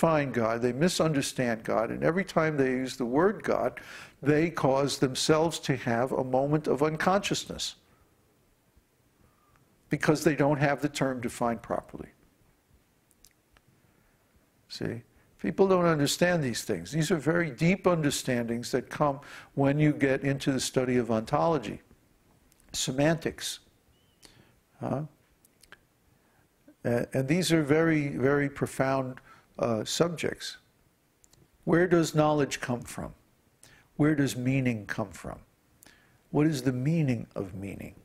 misdefine God, they misunderstand God, and every time they use the word God, they cause themselves to have a moment of unconsciousness because they don't have the term defined properly. See? People don't understand these things. These are very deep understandings that come when you get into the study of ontology, semantics. And these are very, very profound subjects. Where does knowledge come from? Where does meaning come from? What is the meaning of meaning?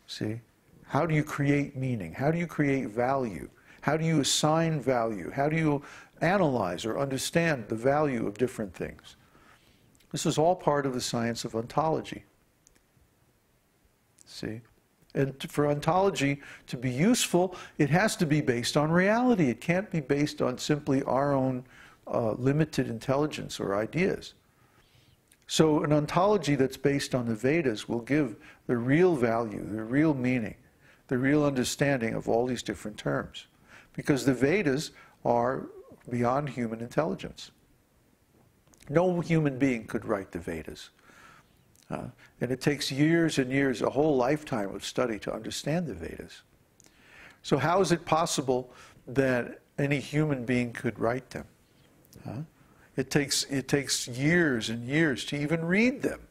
See? How do you create meaning? How do you create value? How do you assign value? How do you analyze or understand the value of different things? This is all part of the science of ontology. See? And for ontology to be useful, it has to be based on reality. It can't be based on simply our own limited intelligence or ideas. So an ontology that's based on the Vedas will give the real value, the real meaning, the real understanding of all these different terms. Because the Vedas are beyond human intelligence. No human being could write the Vedas. And it takes years and years, a whole lifetime of study to understand the Vedas. So how is it possible that any human being could write them? It takes years and years to even read them.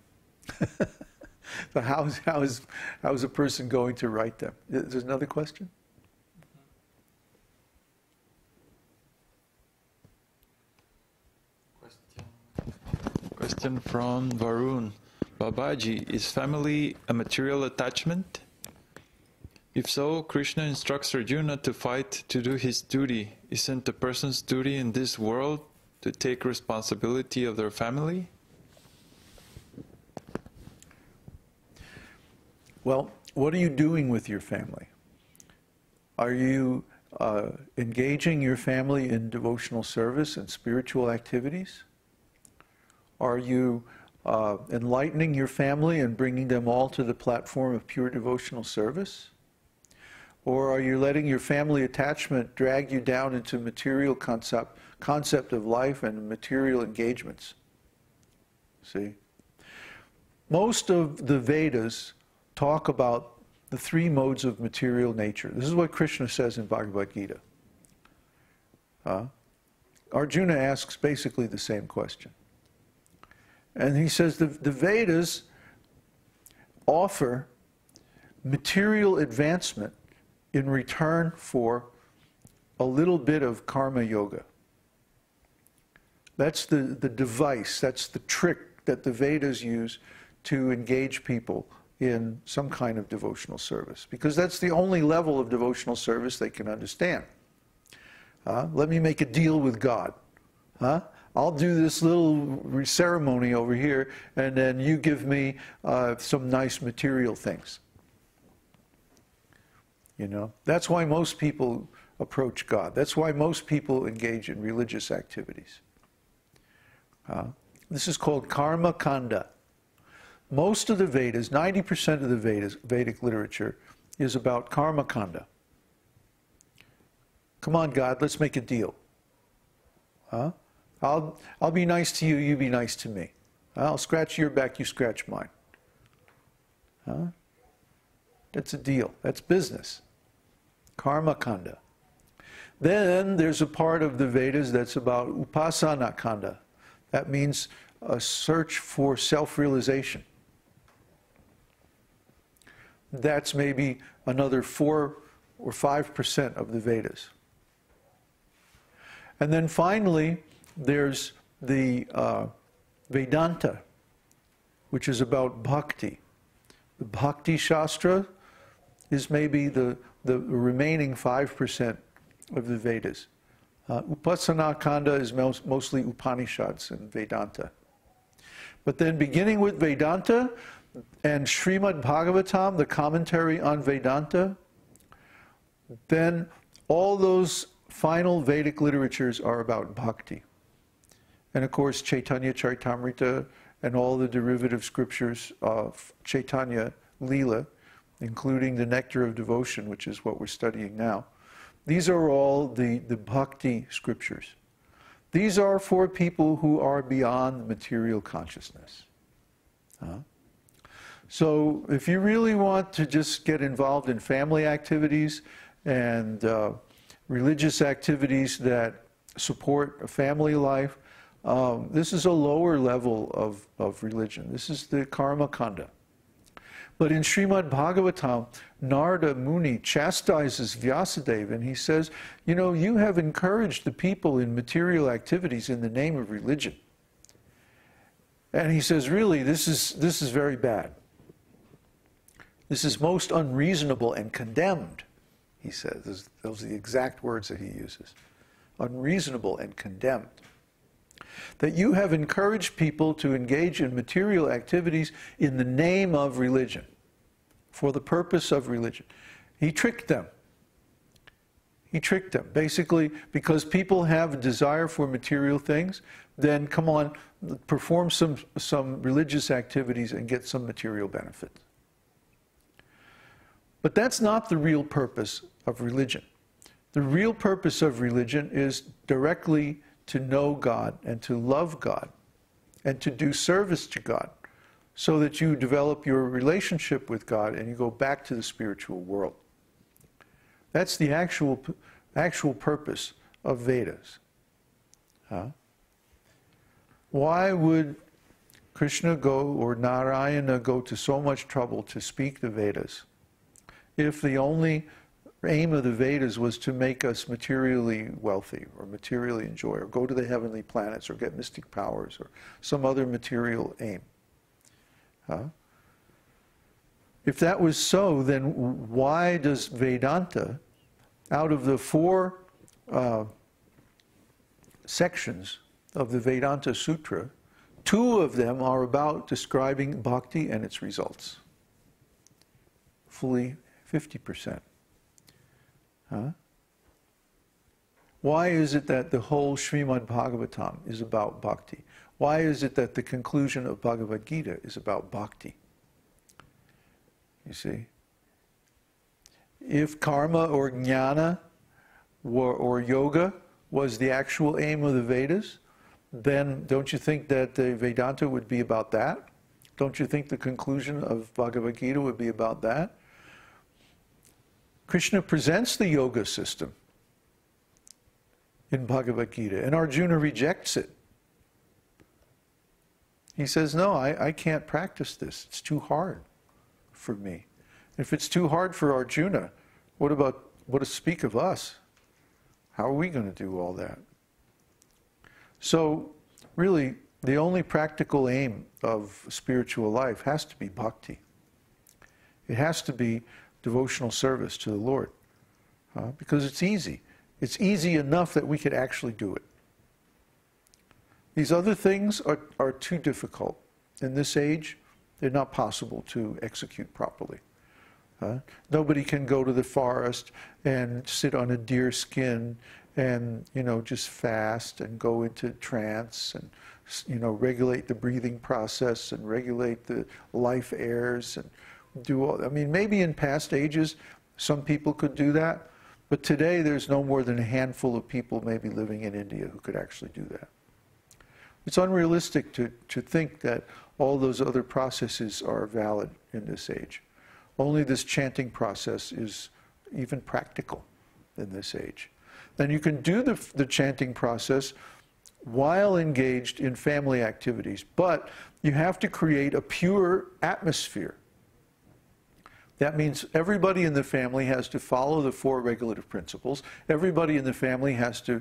So how is a person going to write them? Is there another question? Question from Varun. Babaji, is family a material attachment? If so, Krishna instructs Arjuna to fight to do his duty. Isn't a person's duty in this world to take responsibility of their family? Well, what are you doing with your family? Are you engaging your family in devotional service and spiritual activities? Are you enlightening your family and bringing them all to the platform of pure devotional service? Or are you letting your family attachment drag you down into material concept of life and material engagements? See? Most of the Vedas talk about the three modes of material nature. This is what Krishna says in Bhagavad-gītā. Arjuna asks basically the same question. And he says the Vedas offer material advancement in return for a little bit of karma yoga. That's the device, that's the trick that the Vedas use to engage people in some kind of devotional service. Because that's the only level of devotional service they can understand. Let me make a deal with God. I'll do this little ceremony over here, and then you give me some nice material things. You know, that's why most people approach God. That's why most people engage in religious activities. This is called karma kanda. Most of the Vedas, 90% of the Vedas, Vedic literature, is about karma kanda. Come on, God, let's make a deal. I'll be nice to you, you be nice to me. I'll scratch your back, you scratch mine. That's a deal. That's business. Karma kanda. Then there's a part of the Vedas that's about upasana kanda. That means a search for self-realization. That's maybe another 4 or 5% of the Vedas. And then finally, there's the Vedanta, which is about bhakti. The Bhakti Shastra is maybe the remaining 5% of the Vedas. Upasana Kanda is mostly Upanishads and Vedanta. But then beginning with Vedanta and Śrīmad-Bhāgavatam, the commentary on Vedanta, then all those final Vedic literatures are about bhakti. And of course, Caitanya-caritāmṛta and all the derivative scriptures of Chaitanya Lila, including the Nectar of Devotion, which is what we're studying now. These are all the bhakti scriptures. These are for people who are beyond material consciousness. So if you really want to just get involved in family activities and religious activities that support a family life, this is a lower level of religion. This is the karma kanda. But in Śrīmad-Bhāgavatam, Narada Muni chastises Vyasadeva, and he says, you know, you have encouraged the people in material activities in the name of religion. And he says, really, this is very bad. This is most unreasonable and condemned, he says. Those are the exact words that he uses. Unreasonable and condemned. That you have encouraged people to engage in material activities in the name of religion, for the purpose of religion. He tricked them. He tricked them. Basically, because people have a desire for material things, then come on, perform some religious activities and get some material benefit. But that's not the real purpose of religion. The real purpose of religion is directly to know God and to love God and to do service to God so that you develop your relationship with God and you go back to the spiritual world. That's the actual purpose of Vedas. Why would Krishna or Narayana go to so much trouble to speak the Vedas if the only aim of the Vedas was to make us materially wealthy or materially enjoy or go to the heavenly planets or get mystic powers or some other material aim? If that was so, then why does Vedanta, out of the 4 sections of the Vedānta-sūtra, 2 of them are about describing bhakti and its results? Fully 50%. Why is it that the whole Śrīmad-Bhāgavatam is about bhakti? Why is it that the conclusion of Bhagavad-gītā is about bhakti? You see? If karma or jnana or yoga was the actual aim of the Vedas, then don't you think that the Vedanta would be about that? Don't you think the conclusion of Bhagavad-gītā would be about that? Krishna presents the yoga system in Bhagavad-gītā, and Arjuna rejects it. He says, no, I can't practice this. It's too hard for me. If it's too hard for Arjuna, what to speak of us? How are we going to do all that? So, really, the only practical aim of spiritual life has to be bhakti. It has to be devotional service to the Lord, because it's easy. It's easy enough that we could actually do it. These other things are too difficult. In this age, they're not possible to execute properly. Nobody can go to the forest and sit on a deer skin and, just fast and go into trance and, regulate the breathing process and regulate the life airs and do all. I mean, maybe in past ages, some people could do that, but today there's no more than a handful of people maybe living in India who could actually do that. It's unrealistic to think that all those other processes are valid in this age. Only this chanting process is even practical in this age. Then you can do the chanting process while engaged in family activities, but you have to create a pure atmosphere. That means everybody in the family has to follow the 4 regulative principles. Everybody in the family has to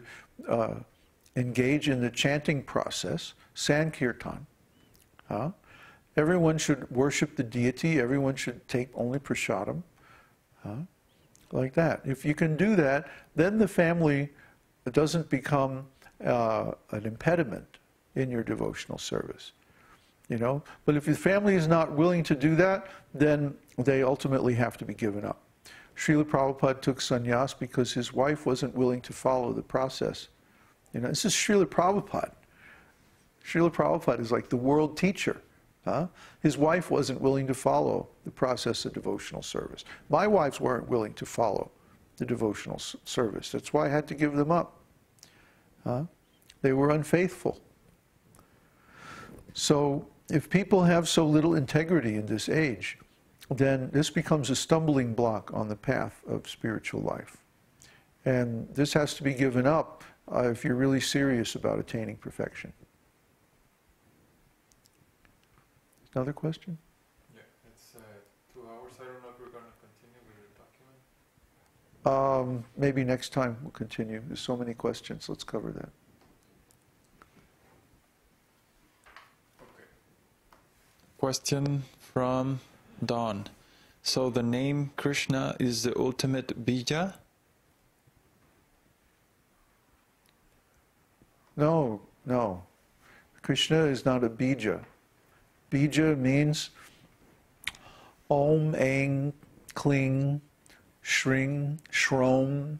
engage in the chanting process, sankirtan. Everyone should worship the deity. Everyone should take only prasadam. Like that. If you can do that, then the family doesn't become an impediment in your devotional service. But if the family is not willing to do that, then they ultimately have to be given up. Srila Prabhupada took sannyas because his wife wasn't willing to follow the process. This is Srila Prabhupada. Srila Prabhupada is like the world teacher. His wife wasn't willing to follow the process of devotional service. My wives weren't willing to follow the devotional service. That's why I had to give them up. They were unfaithful. So if people have so little integrity in this age, then this becomes a stumbling block on the path of spiritual life. And this has to be given up if you're really serious about attaining perfection. Another question? Yeah, it's 2 hours. I don't know if we're going to continue with the document. Maybe next time we'll continue. There's so many questions. Let's cover that. Okay. Question from Dawn. So the name Krishna is the ultimate bija? No, no. Krishna is not a bija. Bija means Om, Aing, Kling, Shring, Shrom,